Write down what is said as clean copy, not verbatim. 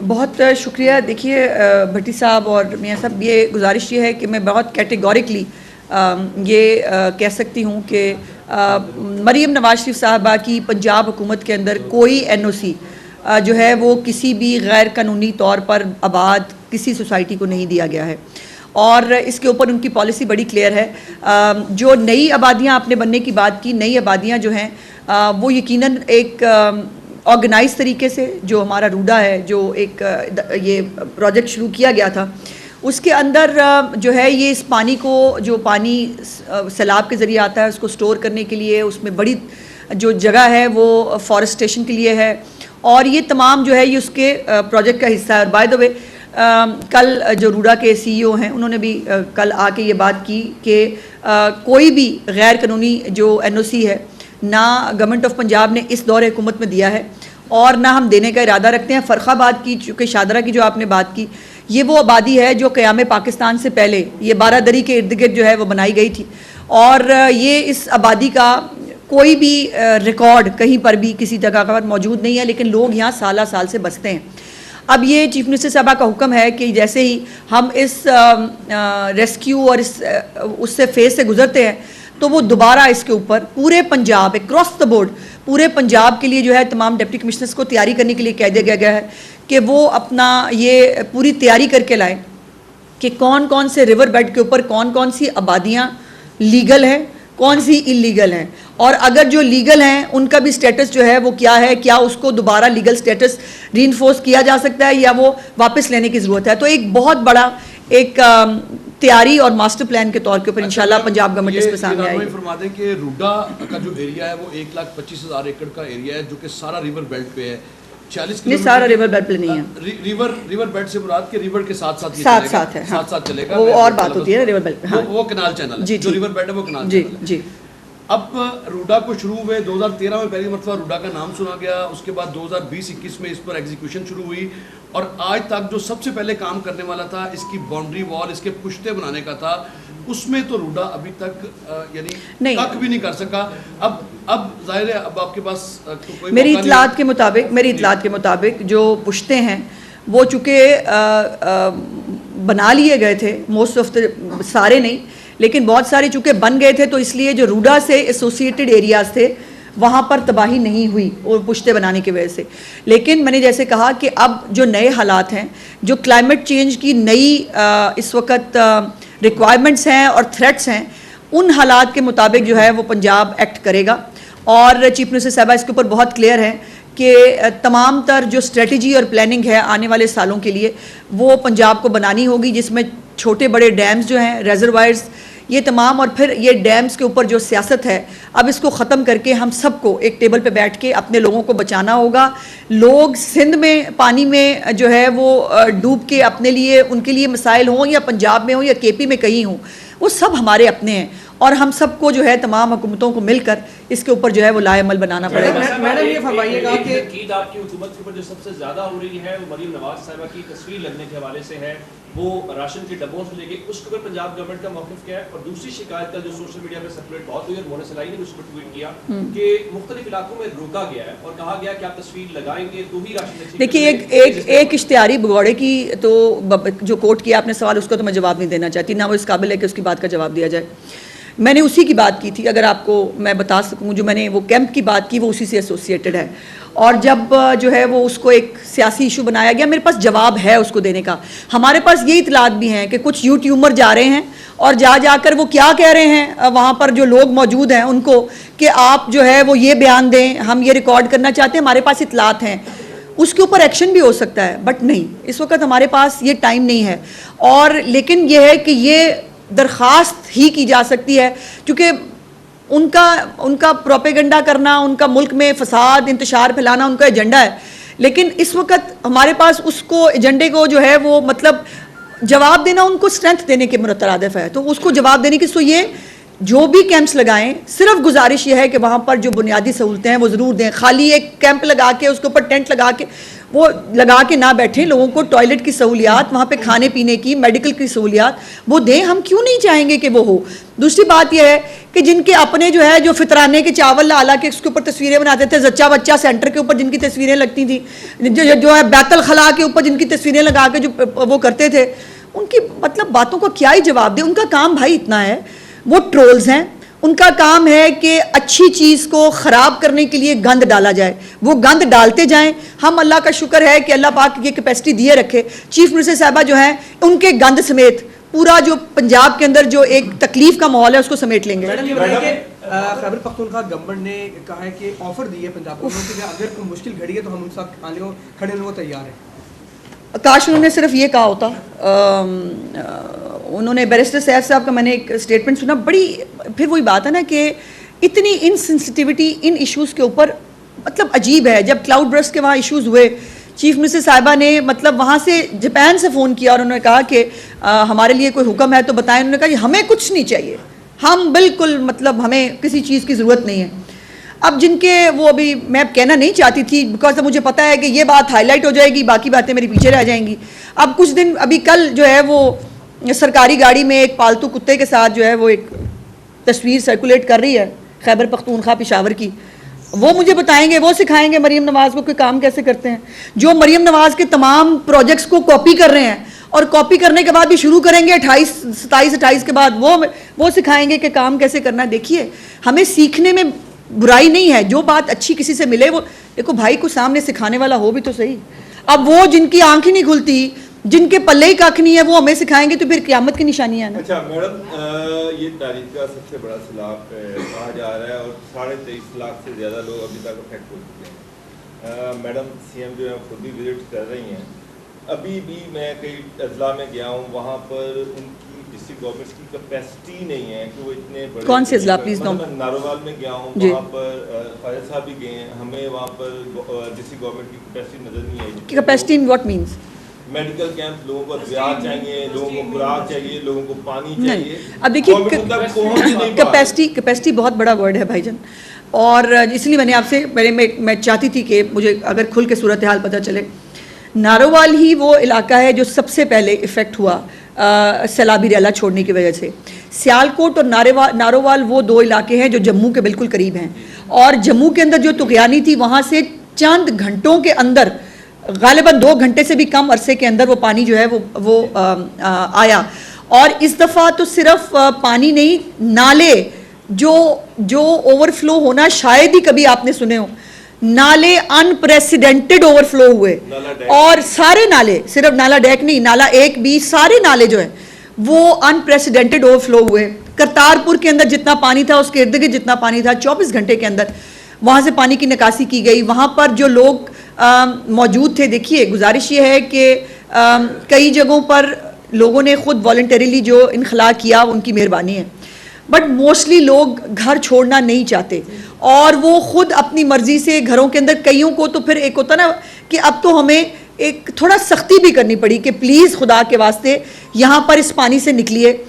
बहुत शुक्रिया। देखिए भट्टी साहब और मियाँ साहब, ये गुजारिश ये है कि मैं बहुत कैटेगोरिकली ये कह सकती हूँ कि मरीम नवाज शरीफ साहबा की पंजाब हुकूमत के अंदर कोई NOC जो है वो किसी भी गैर कानूनी तौर पर आबाद किसी सोसाइटी को नहीं दिया गया है, और इसके ऊपर उनकी पॉलिसी बड़ी क्लियर है। जो नई आबादियाँ आपने बनने की बात की, नई आबादियाँ जो हैं वो यकीनन एक ऑर्गेनाइज तरीके से, जो हमारा रूडा है, जो एक ये प्रोजेक्ट शुरू किया गया था, उसके अंदर जो है ये इस पानी को, जो पानी सैलाब के ज़रिए आता है, उसको स्टोर करने के लिए उसमें बड़ी जो जगह है वो फॉरेस्टेशन के लिए है, और ये तमाम जो है ये उसके प्रोजेक्ट का हिस्सा है। और बाय द वे कल जो रूडा के CEO हैं उन्होंने भी कल आके ये बात की कि कोई भी गैर कानूनी जो NOC है ना गवर्नमेंट ऑफ पंजाब ने इस दौर हुकूमत में दिया है और ना हम देने का इरादा रखते हैं। फ़रखाबाद की, चूँकि शादरा की जो आपने बात की, ये वो आबादी है जो क़याम पाकिस्तान से पहले ये बारादरी के इर्द गिर्द जो है वो बनाई गई थी, और ये इस आबादी का कोई भी रिकॉर्ड कहीं पर भी किसी जगह पर मौजूद नहीं है, लेकिन लोग यहाँ साल साल से बसते हैं। अब ये चीफ मिनिस्टर साहबा का हुक्म है कि जैसे ही हम इस रेस्क्यू और इस उससे फेज से गुजरते हैं तो वो दोबारा इसके ऊपर पूरे पंजाब, अक्रॉस द बोर्ड पूरे पंजाब के लिए जो है तमाम डिप्टी कमिश्नर्स को तैयारी करने के लिए कह दिया गया है कि वो अपना ये पूरी तैयारी करके लाएं कि कौन कौन से रिवर बेड के ऊपर कौन कौन सी आबादियाँ लीगल हैं, कौन सी इलीगल हैं, और अगर जो लीगल हैं उनका भी स्टेटस जो है वो क्या है, क्या उसको दोबारा लीगल स्टेटस रीइंफोर्स किया जा सकता है या वो वापस लेने की ज़रूरत है। तो एक बहुत बड़ा एक तैयारी और मास्टर प्लान के तौर के ऊपर इंशाल्लाह पंजाब गवर्नमेंट इस पे सामने आएगी। फरमा दें कि रूडा का जो एरिया है वो 1,25,000 एकड़ का एरिया है, जो कि सारा रिवर बेल्ट पे है। 40 नहीं, सारा रिवर बेल्ट पे नहीं है। रिवर बेल्ट से मुराद के रिवर के साथ है, साथ साथ चलेगा, वो और बात होती है रिवर बेल्ट। हाँ, वो कनाल चैनल है, जो रिवर बेल्ट है वो कनाल चैनल है। जी। अब रूडा को शुरू हुए 2013 में पहली मरतबा रूडा का नाम सुना गया, उसके बाद 2020-21 में इस पर एग्जीक्यूशन शुरू हुई, और आज तक जो सबसे पहले काम करने वाला था इसकी बाउंड्री वॉल, इसके पुश्ते बनाने का था, उसमें तो रूडा अभी तक यानी तक भी नहीं कर सका। अब जाहिर है अब आपके पास कोई मेरी इतलात के मुताबिक जो पुश्ते हैं वो चूँकि बना लिए गए थे, मोस्ट ऑफ द सारे नहीं लेकिन बहुत सारे चूँकि बन गए थे, तो इसलिए जो रूडा से एसोसिएटेड एरियाज़ थे वहाँ पर तबाही नहीं हुई और पुश्ते बनाने की वजह से। लेकिन मैंने जैसे कहा कि अब जो नए हालात हैं, जो क्लाइमेट चेंज की नई इस वक्त रिक्वायरमेंट्स हैं और थ्रेट्स हैं, उन हालात के मुताबिक जो है वो पंजाब एक्ट करेगा। और चीफ मिनिस्टर साहबा इसके ऊपर बहुत क्लियर है कि तमाम तर जो स्ट्रेटजी और प्लानिंग है आने वाले सालों के लिए वो पंजाब को बनानी होगी, जिसमें छोटे बड़े डैम्स जो हैं, रेजरवायर्स, ये तमाम, और फिर ये डैम्स के ऊपर जो सियासत है अब इसको ख़त्म करके हम सबको एक टेबल पे बैठ के अपने लोगों को बचाना होगा। लोग सिंध में पानी में जो है वो डूब के अपने लिए, उनके लिए मसाइल हों या पंजाब में हो या KP में कहीं हों, वो सब हमारे अपने हैं, और हम सबको जो है तमाम हुकूमतों को मिलकर इसके ऊपर जो है वो लाएमल बनाना पड़ेगा। मैडम ये फरमाइएगा कि ईद आपकी हुकूमत के ऊपर जो सबसे ज़्यादा हो रही है वो मरीम नवाज साहिबा की तस्वीर लगने के हवाले से है, वो राशन के डब्बों से लेके उसके ऊपर पंजाब गवर्नमेंट का मौक़िफ़ क्या है। और दूसरी शिकायत का जो सोशल मीडिया पे सर्कुलेट बहुत हुई और मोहन सलाई ने भी उसको ट्वीट किया कि मुख्तलिफ इलाकों में रोका गया है और कहा गया कि आप तस्वीर लगाएंगे तो ही राशन। देखिए एक इश्तिहारी भगौड़े की तो जो कोर्ट किया आपने सवाल, उसको तो मैं जवाब नहीं देना चाहती, ना वो इस काबिल है कि उसकी बात का जवाब दिया जाए। मैंने उसी की बात की थी, अगर आपको मैं बता सकूं, जो मैंने वो कैंप की बात की वो उसी से एसोसिएटेड है, और जब जो है वो उसको एक सियासी इशू बनाया गया, मेरे पास जवाब है उसको देने का। हमारे पास ये इतलात भी हैं कि कुछ यूट्यूबर जा रहे हैं और जाकर वो क्या कह रहे हैं वहाँ पर जो लोग मौजूद हैं उनको कि आप जो है वो ये बयान दें, हम ये रिकॉर्ड करना चाहते हैं। हमारे पास इतलात हैं, उसके ऊपर एक्शन भी हो सकता है, बट नहीं, इस वक्त हमारे पास ये टाइम नहीं है। और लेकिन ये है कि ये दरख्वास्त ही की जा सकती है, क्योंकि उनका प्रोपेगेंडा करना, उनका मुल्क में फसाद इंतशार फैलाना उनका एजेंडा है, लेकिन इस वक्त हमारे पास उसको एजेंडे को जो है वो मतलब जवाब देना, उनको स्ट्रेंथ देने के मुतरादिफ है, तो उसको जवाब देने की सो ये जो भी कैंप्स लगाएं, सिर्फ गुजारिश ये है कि वहाँ पर जो बुनियादी सहूलतें हैं वो ज़रूर दें। खाली एक कैंप लगा के उसके ऊपर टेंट लगा के वो लगा के ना बैठें, लोगों को टॉयलेट की सहूलियात, वहाँ पे खाने पीने की, मेडिकल की सहूलियात वो दें। हम क्यों नहीं चाहेंगे कि वो हो। दूसरी बात यह है कि जिनके अपने जो है जो फितराने के चावल आला के उसके ऊपर तस्वीरें बनाते थे, जच्चा बच्चा सेंटर के ऊपर जिनकी तस्वीरें लगती थी, जो है बैतल खला के ऊपर जिनकी तस्वीरें लगा के जो वो करते थे, उनकी मतलब बातों का क्या ही जवाब दे। उनका काम भाई इतना है, वो ट्रोल्स हैं, उनका काम है कि अच्छी चीज़ को ख़राब करने के लिए गंद डाला जाए, वो गंद डालते जाएं। हम अल्लाह का शुक्र है कि अल्लाह पाक ये कैपेसिटी दिए रखे। चीफ मिनिस्टर साहबा जो हैं उनके गंद समेत पूरा जो पंजाब के अंदर जो एक तकलीफ का माहौल है उसको समेट लेंगे। मैडम ये बताइए कि खैबर पख्तूनख्वा गवर्नमेंट ने कहा है कि ऑफर दी है पंजाब को कि अगर कोई मुश्किल घड़ी है तो हम उनके साथ खड़े होने को तैयार हैं। काश उन्होंने सिर्फ ये कहा होता। उन्होंने बैरिस्टर सैफ साहब का मैंने एक स्टेटमेंट सुना, बड़ी फिर वही बात है ना कि इतनी इनसेंसिटिविटी इन इश्यूज़ के ऊपर मतलब अजीब है। जब क्लाउड बर्स्ट के वहाँ इश्यूज़ हुए, चीफ मिनिस्टर साहिबा ने मतलब वहाँ से जापान से फ़ोन किया और उन्होंने कहा कि हमारे लिए कोई हुक्म है तो बताएं। उन्होंने कहा हमें कुछ नहीं चाहिए, हम बिल्कुल मतलब हमें किसी चीज़ की ज़रूरत नहीं है। अब जिनके वो अभी मैं कहना नहीं चाहती थी बिकॉज मुझे पता है कि ये बात हाईलाइट हो जाएगी, बाकी बातें मेरी पीछे रह जाएंगी। अब कुछ दिन अभी कल जो है वो सरकारी गाड़ी में एक पालतू कुत्ते के साथ जो है वो एक तस्वीर सर्कुलेट कर रही है खैबर पख्तूनख्वा पेशावर की। वो मुझे बताएंगे, वो सिखाएंगे मरीम नवाज़ को कि काम कैसे करते हैं। जो मरीम नवाज़ के तमाम प्रोजेक्ट्स को कॉपी कर रहे हैं और कॉपी करने के बाद भी शुरू करेंगे 27-28 के बाद वो सिखाएंगे कि काम कैसे करना है। देखिए हमें सीखने में बुराई नहीं है, जो बात अच्छी किसी से मिले वो देखो भाई को सामने सिखाने वाला हो भी तो सही। अब वो जिनकी आंख ही नहीं खुलती, जिनके पल्ले ही कख नहीं है, वो हमें सिखाएंगे तो फिर क़यामत की निशानी है ना। अच्छा मैडम, ये तारीख का सबसे बड़ा सैलाब कहा जा रहा है और 23.5 लाख से ज़्यादा लोग अभी तक अफेक्ट हो चुके हैं। मैडम सीएम जो है खुद ही विजिट कर रही हैं। अभी भी मैं कई अजला में गया हूँ, वहाँ पर उनकी डिस्ट्रिक्ट गवर्नमेंट की कैपेसिटी नहीं है कि वो इतने बड़े। कौन से अजला प्लीज? मैं नारोवाल में गया हूँ, वहाँ पर फायर साहब भी गए हैं, हमें वहाँ पर डिस्ट्रिक्ट गवर्नमेंट की कैपेसिटी नजर नहीं आई। Capacity in what means? Medical camp, लोगों को अद्वियात चाहिए, लोगों को खुराक चाहिए, लोगों को पानी चाहिए। अब देखिए कैपेसिटी बहुत बड़ा वर्ड है भाईजान, और इसलिए मैंने आपसे मैं चाहती थी कि मुझे अगर खुल के सूरत हाल पता चले। नारोवाल ही वो इलाका है जो सबसे पहले इफ़ेक्ट हुआ सैलाबी रेला छोड़ने की वजह से। सियालकोट और नारोवाल वो दो इलाके हैं जो जम्मू के बिल्कुल करीब हैं, और जम्मू के अंदर जो तुगयानी थी वहाँ से चंद घंटों के अंदर, गालिबन 2 घंटे से भी कम अरसे के अंदर वो पानी जो है वो आया। और इस दफ़ा तो सिर्फ पानी नहीं, नाले जो ओवरफ्लो होना शायद ही कभी आपने सुने हो, नाले अनप्रेसिडेंटेड ओवरफ्लो हुए। और सारे नाले, सिर्फ नाला डैक नहीं, नाला 1B, सारे नाले जो है वो अनप्रेसिडेंटेड ओवरफ्लो हुए। करतारपुर के अंदर जितना पानी था उसके इर्द गिर्द जितना पानी था 24 घंटे के अंदर वहाँ से पानी की निकासी की गई। वहाँ पर जो लोग मौजूद थे, देखिए गुजारिश ये है कि कई जगहों पर लोगों ने खुद वॉलंटरीली जो इनखला किया उनकी मेहरबानी है, बट मोस्टली लोग घर छोड़ना नहीं चाहते और वो खुद अपनी मर्जी से घरों के अंदर, कईयों को तो फिर एक होता ना कि अब तो हमें एक थोड़ा सख्ती भी करनी पड़ी कि प्लीज़ खुदा के वास्ते यहाँ पर इस पानी से निकलिए।